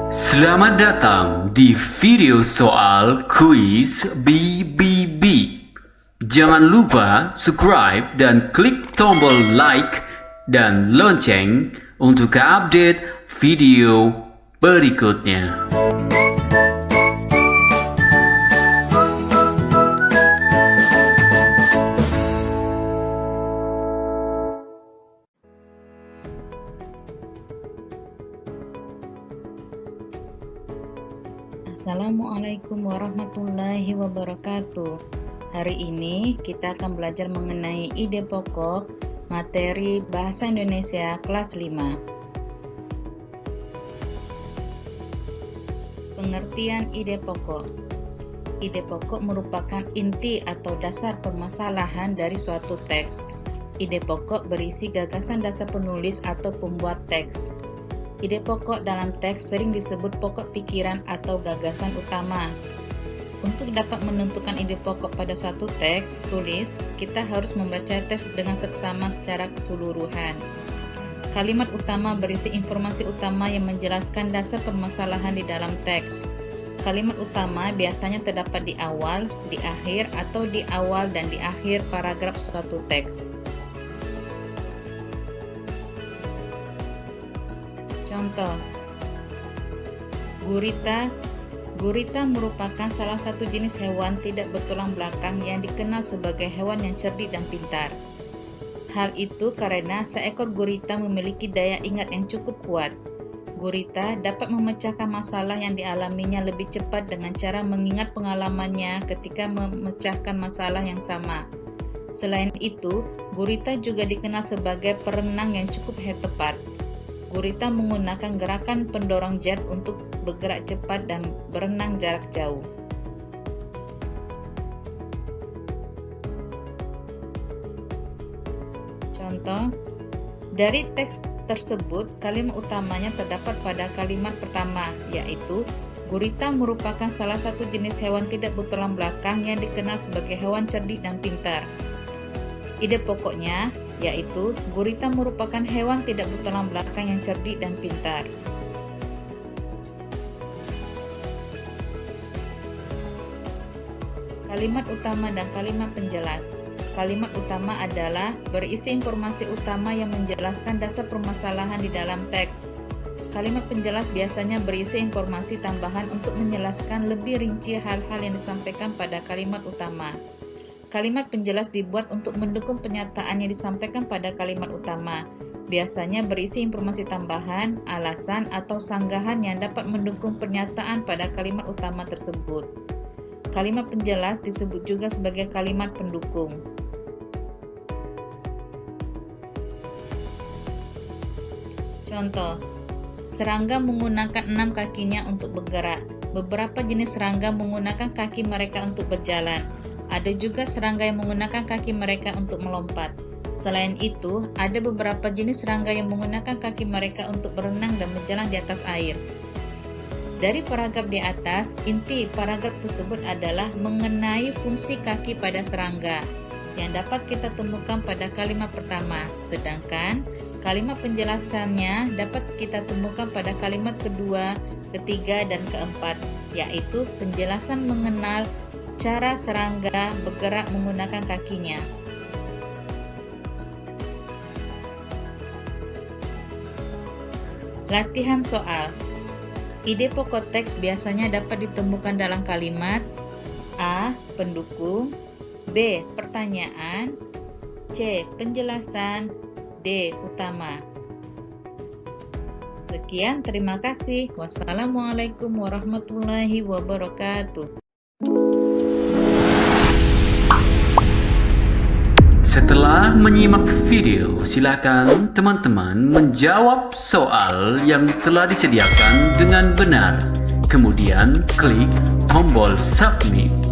Selamat datang di video soal kuis BBB. Jangan lupa subscribe dan klik tombol like dan lonceng untuk update video berikutnya. Assalamualaikum warahmatullahi wabarakatuh. Hari ini kita akan belajar mengenai ide pokok materi Bahasa Indonesia kelas 5. Pengertian ide pokok. Ide pokok merupakan inti atau dasar permasalahan dari suatu teks. Ide pokok berisi gagasan dasar penulis atau pembuat teks. Ide pokok dalam teks sering disebut pokok pikiran atau gagasan utama. Untuk dapat menentukan ide pokok pada suatu teks tulis, kita harus membaca teks dengan seksama secara keseluruhan. Kalimat utama berisi informasi utama yang menjelaskan dasar permasalahan di dalam teks. Kalimat utama biasanya terdapat di awal, di akhir, atau di awal dan di akhir paragraf suatu teks. Contoh, gurita. Gurita merupakan salah satu jenis hewan tidak bertulang belakang yang dikenal sebagai hewan yang cerdik dan pintar. Hal itu karena seekor gurita memiliki daya ingat yang cukup kuat. Gurita dapat memecahkan masalah yang dialaminya lebih cepat dengan cara mengingat pengalamannya ketika memecahkan masalah yang sama. Selain itu, gurita juga dikenal sebagai perenang yang cukup tepat. Gurita menggunakan gerakan pendorong jet untuk bergerak cepat dan berenang jarak jauh. Contoh, dari teks tersebut, kalimat utamanya terdapat pada kalimat pertama, yaitu gurita merupakan salah satu jenis hewan tidak bertulang belakang yang dikenal sebagai hewan cerdik dan pintar. Ide pokoknya yaitu gurita merupakan hewan tidak bertulang belakang yang cerdik dan pintar. Kalimat utama dan kalimat penjelas. Kalimat utama adalah berisi informasi utama yang menjelaskan dasar permasalahan di dalam teks. Kalimat penjelas biasanya berisi informasi tambahan untuk menjelaskan lebih rinci hal-hal yang disampaikan pada kalimat utama. Kalimat penjelas dibuat untuk mendukung pernyataan yang disampaikan pada kalimat utama. Biasanya berisi informasi tambahan, alasan, atau sanggahan yang dapat mendukung pernyataan pada kalimat utama tersebut. Kalimat penjelas disebut juga sebagai kalimat pendukung. Contoh, serangga menggunakan 6 kakinya untuk bergerak. Beberapa jenis serangga menggunakan kaki mereka untuk berjalan. Ada juga serangga yang menggunakan kaki mereka untuk melompat. Selain itu, ada beberapa jenis serangga yang menggunakan kaki mereka untuk berenang dan berjalan di atas air. Dari paragraf di atas, inti paragraf tersebut adalah mengenai fungsi kaki pada serangga, yang dapat kita temukan pada kalimat pertama, sedangkan kalimat penjelasannya dapat kita temukan pada kalimat kedua, ketiga, dan keempat, yaitu penjelasan mengenal cara serangga bergerak menggunakan kakinya. Latihan soal. Ide pokok teks biasanya dapat ditemukan dalam kalimat A. Pendukung, B. Pertanyaan, C. Penjelasan, D. Utama. Sekian, terima kasih. Wassalamualaikum warahmatullahi wabarakatuh. Setelah menyimak video, silakan teman-teman menjawab soal yang telah disediakan dengan benar. Kemudian klik tombol submit.